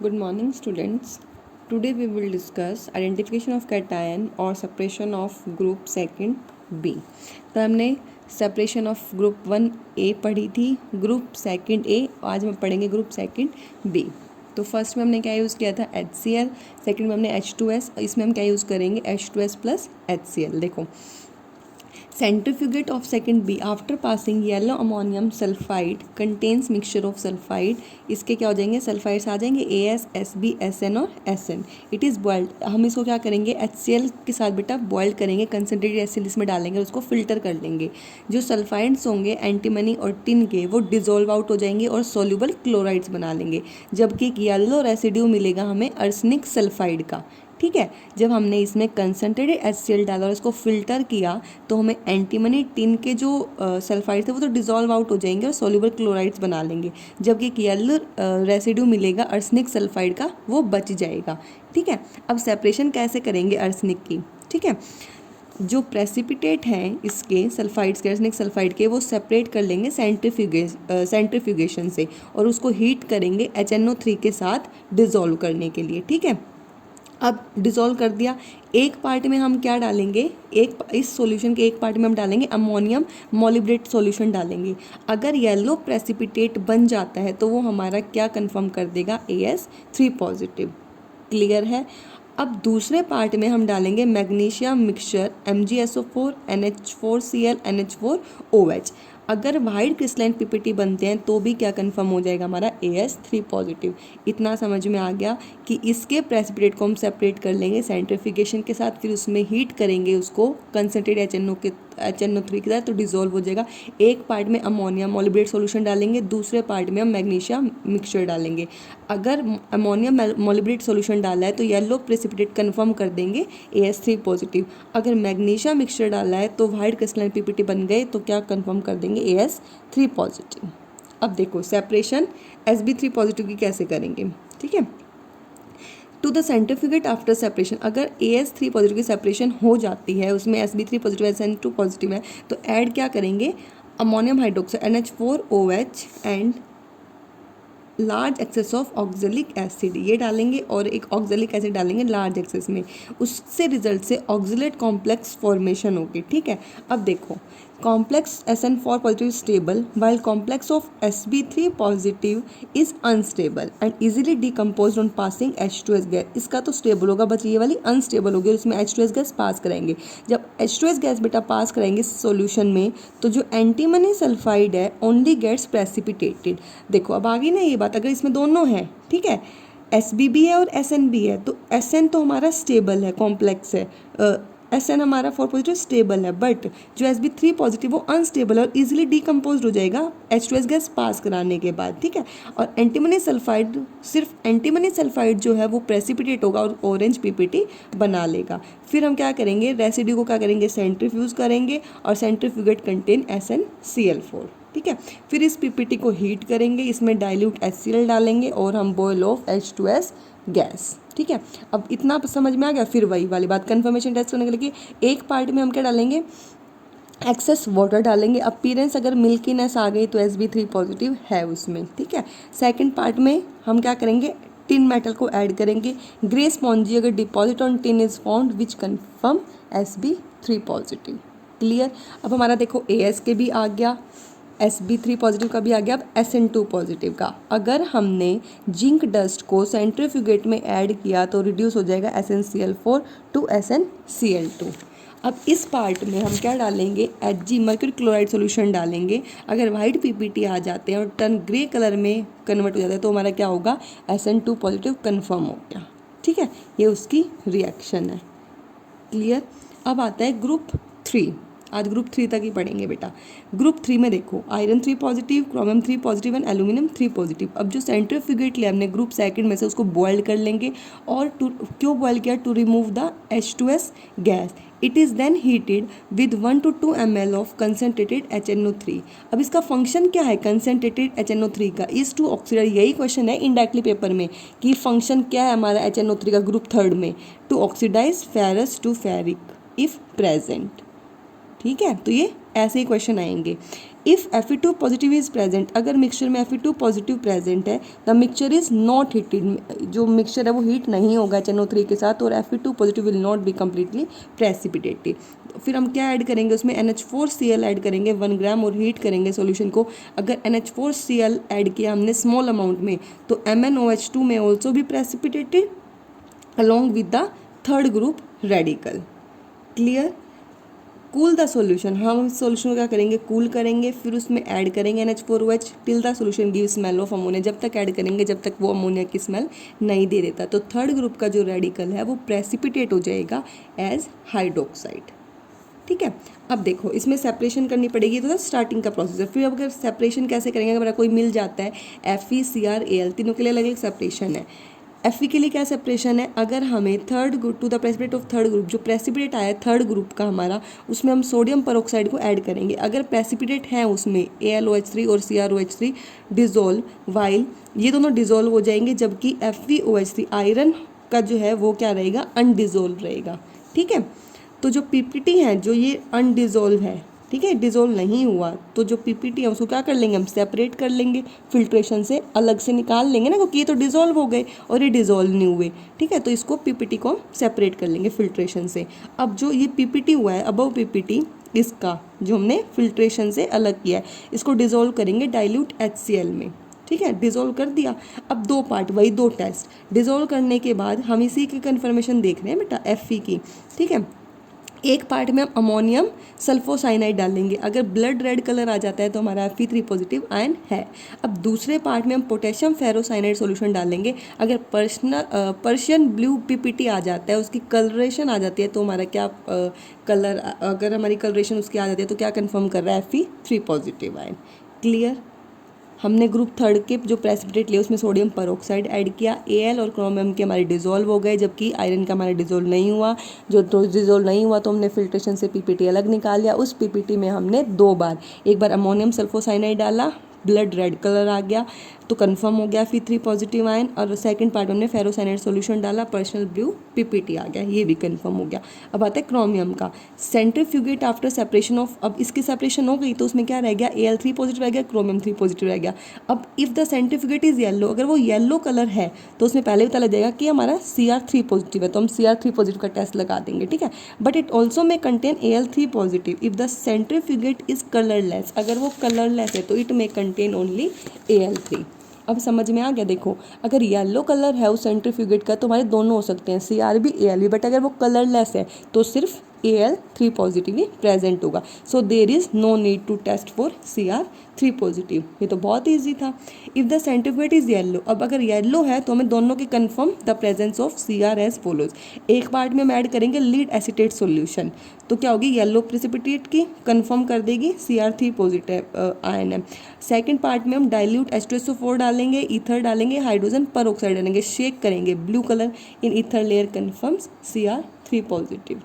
Good morning, students. Today we will discuss identification of cation और separation of group second B. तो हमने separation of group 1A पढ़ी थी, group second A, आज हम पढ़ेंगे group second B. तो फर्स्ट में हमने क्या यूज़ किया था HCl, सेकंड में हमने H2S, इसमें हम क्या यूज़ करेंगे H2S प्लस HCl. देखो centrifugate of second B after passing yellow ammonium sulfide contains mixture of sulfide. इसके क्या हो जाएंगे सल्फाइड्स आ जाएंगे AS, SB, SN और SN. It is boiled. हम इसको क्या करेंगे HCl के साथ बेटा बॉइल्ड करेंगे, कंसनट्रेटेड HCl इसमें डालेंगे और उसको फिल्टर कर लेंगे. जो सल्फाइड्स होंगे एंटीमनी और टिन के वो डिजोल्व आउट हो जाएंगे और सोल्यूबल क्लोराइड्स बना लेंगे, जबकि एक येलो रेसिड्यू मिलेगा हमें अर्सेनिक सल्फाइड का. ठीक है, जब हमने इसमें कंसनट्रेटेड HCl डाला और इसको फिल्टर किया तो हमें एंटीमनी टिन के जो सल्फाइड थे वो तो डिजोल्व आउट हो जाएंगे और सोल्यूबल क्लोराइड्स बना लेंगे, जबकि एक येलो रेसिड्यू मिलेगा अर्सेनिक सल्फाइड का, वो बच जाएगा. ठीक है, अब सेपरेशन कैसे करेंगे अर्सेनिक की. ठीक है, जो प्रेसिपिटेट हैं इसके सल्फाइड्स के अर्सेनिक सल्फाइड के वो सेपरेट कर लेंगे सेंट्रीफ्यूगेशन से और उसको हीट करेंगे HNO3 के साथ डिज़ोल्व करने के लिए. ठीक है, अब डिज़ोल्व कर दिया. एक पार्ट में हम क्या डालेंगे, इस सॉल्यूशन के एक पार्ट में हम डालेंगे अमोनियम मोलिब्डेट सॉल्यूशन डालेंगे. अगर येलो प्रेसिपिटेट बन जाता है तो वो हमारा क्या कंफर्म कर देगा AS3 पॉजिटिव. क्लियर है. अब दूसरे पार्ट में हम डालेंगे magnesium mixture MgSO4 NH4Cl NH4OH. अगर वाइट क्रिस्टलाइन PPT बनते हैं तो भी क्या कंफर्म हो जाएगा हमारा AS3 पॉजिटिव. इतना समझ में आ गया कि इसके प्रेसिपिटेट को हम सेपरेट कर लेंगे सेंट्रीफ्यूगेशन के साथ, फिर उसमें हीट करेंगे उसको कंसनट्रेटेड HNO3 के साथ तो डिज़ोल्व हो जाएगा. एक पार्ट में अमोनियम मोलिब्डेट सॉल्यूशन डालेंगे, दूसरे पार्ट में हम मैग्नीशियम मिक्सचर डालेंगे. अगर अमोनियम मोलिब्डेट सॉल्यूशन डाला है तो येलो प्रेसिपिटेट कंफर्म कर देंगे AS3 पॉजिटिव. अगर मैग्नीशियम मिक्सचर डाला है तो वाइट क्रिस्टलाइन PPT बन गए तो क्या कंफर्म कर देंगे AS3 पॉजिटिव. अब देखो सेपरेशन SB3 पॉजिटिव की कैसे करेंगे. ठीक है, टू द सेंट्रीफ्यूगेट आफ्टर सेपरेशन. अगर AS3 पॉजिटिव की सेपरेशन हो जाती है, उसमें SB3 पॉजिटिव SN2 पॉजिटिव है, तो ऐड क्या करेंगे ammonium hydroxide NH4OH and large access of oxalic acid ये डालेंगे और एक ऑक्जेलिक एसिड डालेंगे लार्ज एक्सेस में. उससे रिजल्ट से ऑक्जिलेट कॉम्प्लेक्स फॉर्मेशन होगी. ठीक है, अब देखो complex SN4 positive stable while complex of SB3 positive is unstable and easily decompose on passing H2S gas. इसका तो स्टेबल होगा, बट ये वाली अनस्टेबल होगी और इसमें H2S गैस पास कराएंगे. जब H2S गैस बेटा पास कराएंगे सॉल्यूशन में तो जो एंटीमनी सल्फाइड है ओनली गेट्स प्रेसिपिटेटेड. देखो अब आ गई ना ये बात. अगर इसमें दोनों है, ठीक है, SB भी है और SN भी है, तो SN तो हमारा स्टेबल है, कॉम्प्लेक्स है, SN हमारा 4 पॉजिटिव स्टेबल है, बट जो SB3 पॉजिटिव वो अनस्टेबल है और इजीली डिकम्पोज हो जाएगा H2S गैस पास कराने के बाद. ठीक है, और एंटीमनी सल्फाइड, सिर्फ एंटीमनी सल्फाइड जो है वो प्रेसिपिटेट होगा और ऑरेंज PPT बना लेगा. फिर हम क्या करेंगे रेसिड्यू को क्या करेंगे सेंट्रीफ्यूज करेंगे और सेंट्रीफ्यूगेट कंटेन SnCl4. ठीक है, फिर इस PPT को हीट करेंगे, इसमें डाइल्यूट HCl डालेंगे और हम बॉयल ऑफ H2S गैस. ठीक है, अब इतना समझ में आ गया. फिर वही वाली बात कन्फर्मेशन टेस्ट करने के लिए एक पार्ट में हम क्या डालेंगे एक्सेस वाटर डालेंगे. अपीयरेंस अगर मिल्कीनेस आ गई तो SB3 पॉजिटिव है उसमें. ठीक है, सेकंड पार्ट में हम क्या करेंगे टिन मेटल को ऐड करेंगे. ग्रे स्पॉन्जी अगर deposit on tin is found which confirm SB3 positive. Clear. अब हमारा देखो AS के भी आ गया, SB3 पॉजिटिव का भी आ गया. अब SN2 पॉजिटिव का अगर हमने जिंक डस्ट को सेंट्रीफ्यूगेट में ऐड किया तो रिड्यूस हो जाएगा SnCl4 टू SnCl2. अब इस पार्ट में हम क्या डालेंगे Hg मर्क्यूरी क्लोराइड सॉल्यूशन डालेंगे. अगर वाइट PPT आ जाते हैं और टर्न ग्रे कलर में कन्वर्ट हो जाता है तो हमारा क्या होगा SN2 पॉजिटिव कन्फर्म हो गया. ठीक है, ये उसकी रिएक्शन है. क्लियर. अब आता है ग्रुप 3. आज ग्रुप 3 तक ही पढ़ेंगे बेटा. ग्रुप 3 में देखो iron 3 positive, chromium 3 positive and aluminium 3 positive. अब जो सेंट्रीफ्यूगेट लिया हमने ग्रुप सेकंड में से उसको बॉयल कर लेंगे और क्यों बॉयल किया to remove the H2S gas. It is then heated with 1 to 2 ml of concentrated HNO3. अब इसका फंक्शन क्या है कंसनट्रेटेड HNO3 का इज टू ऑक्सीडाइज. यही क्वेश्चन है इनडायरेक्टली पेपर में कि फंक्शन क्या है हमारा HNO3 का ग्रुप थर्ड में, to oxidise ferrous to ferric if present. ठीक है, तो ये ऐसे ही क्वेश्चन आएंगे. If Fe2 positive is present, अगर मिक्सचर में Fe2 पॉजिटिव प्रेजेंट है, the mixture is not heated, जो मिक्सचर है वो हीट नहीं होगा HNO3 के साथ, और Fe2 positive will not be completely precipitated. फिर हम क्या ऐड करेंगे उसमें, NH4Cl ऐड करेंगे 1 ग्राम और हीट करेंगे सॉल्यूशन को। अगर NH4Cl ऐड किया हमने स्मॉल अमाउंट में, तो MnOH2 में ऑल्सो भी precipitated along with the third group radical. Clear? Cool the solution, हम सॉल्यूशन को क्या करेंगे, कूल करेंगे, फिर उसमें ऐड करेंगे NH4OH till the solution give smell of ammonia, जब तक ऐड करेंगे जब तक वो अमोनिया की स्मेल नहीं दे देता। तो थर्ड ग्रुप का जो रेडिकल है वो प्रेसिपिटेट हो जाएगा एज हाइड्रोक्साइड। ठीक है, अब देखो इसमें सेपरेशन करनी पड़ेगी, तो स्टार्टिंग का प्रोसेस है। फिर अब अगर सेपरेशन कैसे करेंगे, अगर कोई मिल जाता है FeCrAl, तीनों के लिए अलग अलग सेपरेशन है। Fe के लिए क्या सेपरेशन है, अगर हमें third group to the precipitate of third group, जो प्रेसिपिटेट आया है थर्ड ग्रुप का हमारा, उसमें हम सोडियम परऑक्साइड को ऐड करेंगे। अगर प्रेसिपिटेट है उसमें AlOH3 और CrOH3 डिजोल्व, वाइल ये दोनों डिजोल्व हो जाएंगे, जबकि FeOH3 आयरन का जो है वो क्या रहेगा, अनडिजोल्व रहेगा। ठीक है, तो जो PPT है जो ये अनडिजोल्व है, ठीक है, डिजोल्व नहीं हुआ, तो जो PPT है उसको क्या कर लेंगे, हम सेपरेट कर लेंगे, फिल्ट्रेशन से अलग से निकाल लेंगे ना, क्योंकि ये तो डिजोल्व हो गए और ये डिजोल्व नहीं हुए। ठीक है, तो इसको PPT को सेपरेट कर लेंगे फिल्ट्रेशन से। अब जो ये PPT हुआ है अबव PPT, इसका जो हमने फिल्ट्रेशन से अलग किया है, इसको डिजोल्व करेंगे डाइल्यूट HCl में। ठीक है, डिजोल्व कर दिया। अब दो पार्ट, वही दो टेस्ट डिजोल्व करने के बाद हम इसी की कन्फर्मेशन देख रहे हैं बेटा Fe की। ठीक है, एक पार्ट में हम अमोनियम सल्फोसाइनाइड डालेंगे, अगर ब्लड रेड कलर आ जाता है तो हमारा Fe3 आयन है। अब दूसरे पार्ट में हम पोटेशियम फेरोसाइनाइड सॉल्यूशन डालेंगे, अगर पर्शियन ब्लू PPT आ जाता है, उसकी कलरेशन आ जाती है, तो हमारा क्या कलर, अगर हमारी कलरेशन उसकी आ जाती है तो क्या कंफर्म कर रहा है, Fe3 आयन। क्लियर? हमने ग्रुप थर्ड के जो प्रेसिपिटेट लिए उसमें सोडियम परऑक्साइड ऐड किया, Al और क्रोमियम के हमारे डिजोल्व हो गए, जबकि आयरन का हमारा डिजोल्व नहीं हुआ। जो डिजोल्व नहीं हुआ तो हमने फिल्ट्रेशन से PPT अलग निकाल लिया। उस PPT में हमने दो बार, एक बार अमोनियम सल्फोसाइनाइड डाला, ब्लड रेड कलर आ गया तो कंफर्म हो गया Fe3 आयन, और सेकंड पार्ट में हमने फेरोसाइनाइड सॉल्यूशन डाला, पर्सनल ब्लू PPT आ गया, ये भी कंफर्म हो गया। अब आता है क्रोमियम का सेंट्रीफ्यूगेट आफ्टर सेपरेशन ऑफ, अब इसकी सेपरेशन हो गई तो उसमें क्या रह गया, Al3 रह गया, क्रोमियम 3 रह गया। अब if the centrifugate is yellow, अगर वो येलो कलर है तो उसमें पहले पता लग जाएगा कि हमारा Cr3 है, तो हम Cr3 का टेस्ट लगा देंगे। ठीक है, but it also may contain Al3 if the centrifugate is colourless, अगर वो कलरलेस है तो इट में कंटेन ओनली Al3। अब समझ में आ गया? देखो, अगर येलो कलर है उस सेंट्रीफ्यूगेट का तो हमारे दोनों हो सकते हैं, Cr भी Al भी, बट अगर वो कलरलेस है तो सिर्फ Al3 ही प्रेजेंट होगा। So there is no need to test for Cr3। ये तो बहुत ईजी था। If the centrifugate is yellow, अब अगर येलो है तो हमें दोनों की confirm the presence of Cr as follows. एक पार्ट में हम ऐड करेंगे लीड एसीटेट सॉल्यूशन, तो क्या होगी, येलो प्रेसिपिटेट की कंफर्म कर देगी Cr3 आयन है। सेकेंड पार्ट में हम डाइल्यूट H2SO4 डालेंगे, ईथर डालेंगे, हाइड्रोजन परऑक्साइड डालेंगे, शेक करेंगे, blue colour in ether layer confirms Cr3।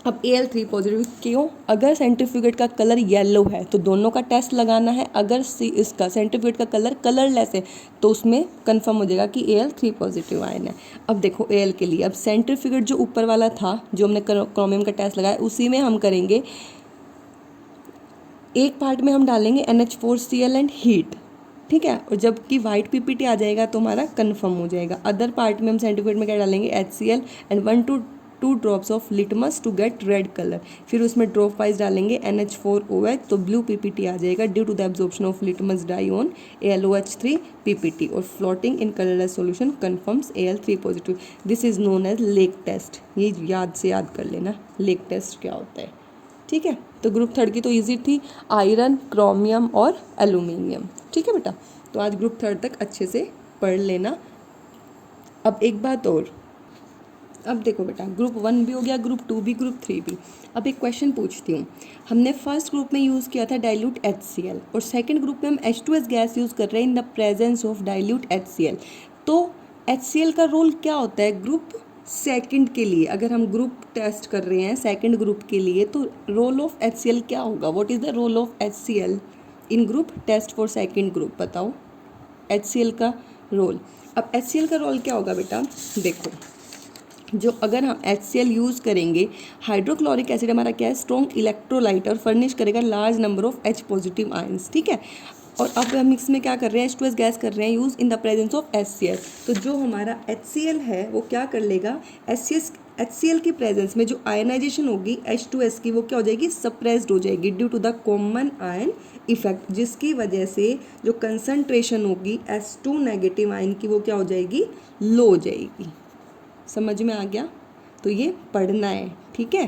अब Al3 क्यों, अगर सेंट्रीफ्यूगेट का कलर येलो है तो दोनों का टेस्ट लगाना है, अगर इसका सेंट्रीफ्यूगेट का कलर कलरलेस है तो उसमें कंफर्म हो जाएगा कि Al3 आयन है। अब देखो Al के लिए, अब सेंट्रीफ्यूगेट जो ऊपर वाला था जो हमने क्रोमियम का टेस्ट लगाया, उसी में हम करेंगे, एक पार्ट में हम डालेंगे NH4Cl एंड हीट। ठीक है, और जबकि वाइट PPT आ जाएगा तो हमारा कंफर्म हो जाएगा। अदर पार्ट में हम सेंट्रीफ्यूगेट में क्या डालेंगे, HCl and 1 to 2 drops of litmus to get red colour, फिर उसमें ड्रॉप वाइज डालेंगे NH4OH, तो ब्लू PPT आ जाएगा due to the absorption of litmus dye on AlOH3 PPT, और floating in colourless solution confirms Al3। This is known as lake test, ये याद से याद कर लेना लेक टेस्ट क्या होता है। ठीक है, तो ग्रुप थर्ड की तो इजी थी, आयरन, क्रोमियम और एल्यूमिनियम। ठीक है बेटा, तो आज ग्रुप थर्ड तक अच्छे से पढ़ लेना। अब एक बात और, अब देखो बेटा, ग्रुप 1 भी हो गया, ग्रुप 2 भी, ग्रुप 3 भी। अब एक क्वेश्चन पूछती हूँ, हमने फर्स्ट ग्रुप में यूज़ किया था डाइल्यूट HCl, और सेकंड ग्रुप में हम H2S गैस यूज़ कर रहे हैं इन the presence of dilute HCl। तो HCl का रोल क्या होता है ग्रुप सेकंड के लिए, अगर हम ग्रुप टेस्ट कर रहे हैं सेकंड ग्रुप के लिए, तो रोल ऑफ HCl क्या होगा, what is the role of HCl in group test for second group, बताओ HCl का रोल। अब HCl का रोल क्या होगा बेटा, देखो, जो अगर हम HCl यूज़ करेंगे, हाइड्रोक्लोरिक एसिड हमारा क्या है, स्ट्रॉन्ग इलेक्ट्रोलाइट और फर्निश करेगा large number of H positive ions, ठीक है। और अब हम इसमें क्या कर रहे हैं, H2S गैस कर रहे हैं use in the presence of HCl। तो जो हमारा HCl है वो क्या कर लेगा, HCl की प्रेजेंस में जो आयनाइजेशन होगी H2S की, वो क्या हो जाएगी, सप्रेस्ड हो जाएगी due to the common ion effect, जिसकी वजह से जो कंसंट्रेशन होगी H2 नेगेटिव आयन की वो क्या हो जाएगी, लो हो जाएगी। समझ में आ गया? तो ये पढ़ना है, ठीक है।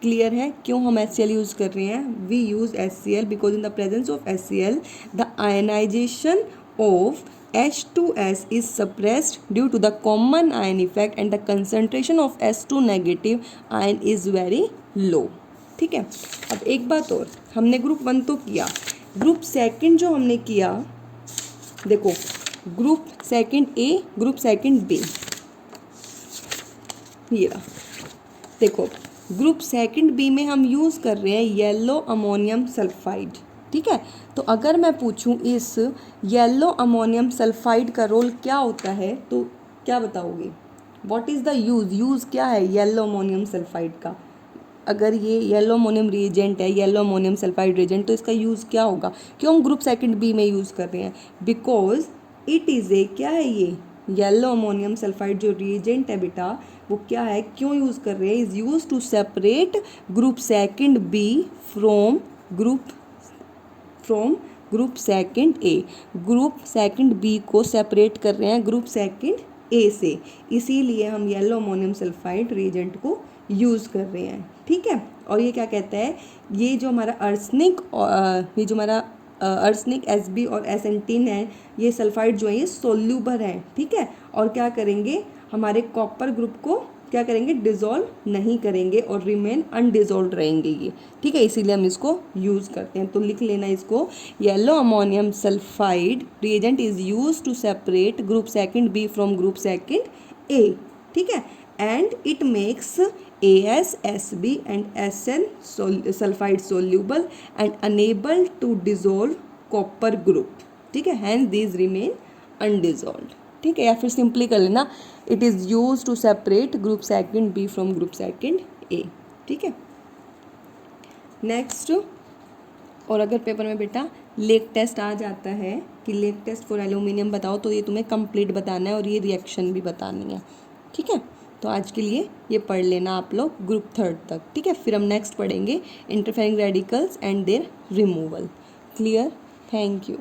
क्लियर है क्यों हम HCl यूज़ कर रहे हैं? We use HCl because in the presence of HCl the ionisation of H2S is suppressed due to the common ion effect and the concentration of H2 negative ion is very low, ठीक है। अब एक बात और, हमने group 1 तो किया, group second जो हमने किया, देखो group second A, group second B, ये रहा, देखो ग्रुप सेकंड बी में हम यूज़ कर रहे हैं येलो अमोनियम सल्फाइड, ठीक है। तो अगर मैं पूछूं इस येलो अमोनियम सल्फाइड का रोल क्या होता है, तो क्या बताओगे, व्हाट इज़ द यूज़ क्या है येलो अमोनियम सल्फाइड का? अगर ये येलो अमोनियम रिएजेंट है, येलो अमोनियम सल्फाइड रिएजेंट, तो इसका यूज़ क्या होगा? क्यों हम ग्रुप सेकंड बी में यूज़ कर रहे हैं? बिकॉज इट इज़ ए, क्या है ये येलो अमोनियम सल्फाइड जो रिएजेंट है बेटा, वो क्या है, क्यों यूज़ कर रहे हैं, is use to separate group second B from group second A. Group second B को सेपरेट कर रहे हैं ग्रुप सेकंड ए से, इसीलिए हम येलो अमोनियम सल्फाइड रिएजेंट को यूज़ कर रहे हैं, ठीक है। और ये क्या कहता है, ये जो हमारा अर्सनिक, ये जो हमारा अर्सनिक Sb और SN10 है, ये सल्फाइड जो है ये सोल्यूबल है, ठीक है। और क्या करेंगे, हमारे कॉपर ग्रुप को क्या करेंगे, डिज़ोल्व नहीं करेंगे और रिमेन अनडिज़ोल्व रहेंगे ये, ठीक है। इसीलिए हम इसको यूज़ करते हैं। तो लिख लेना इसको, yellow ammonium sulphide reagent is use to separate group second B from group second A, ठीक है। And it makes AS, SB and SN sulfide soluble and unable to dissolve copper group, ठीक है। hence these remain undissolved, ठीक है। या फिर simply कर लेना, it is used to separate group second B from group second A, ठीक है। नेक्स्ट, और अगर पेपर में बेटा लेक टेस्ट आ जाता है कि लेक टेस्ट फॉर एल्यूमिनियम बताओ, तो ये तुम्हें कंप्लीट बताना है और ये रिएक्शन भी बतानी है, ठीक है। तो आज के लिए ये पढ़ लेना आप लोग ग्रुप थर्ड तक, ठीक है। फिर हम नेक्स्ट पढ़ेंगे interfering radicals and their removal. Clear? Thank you.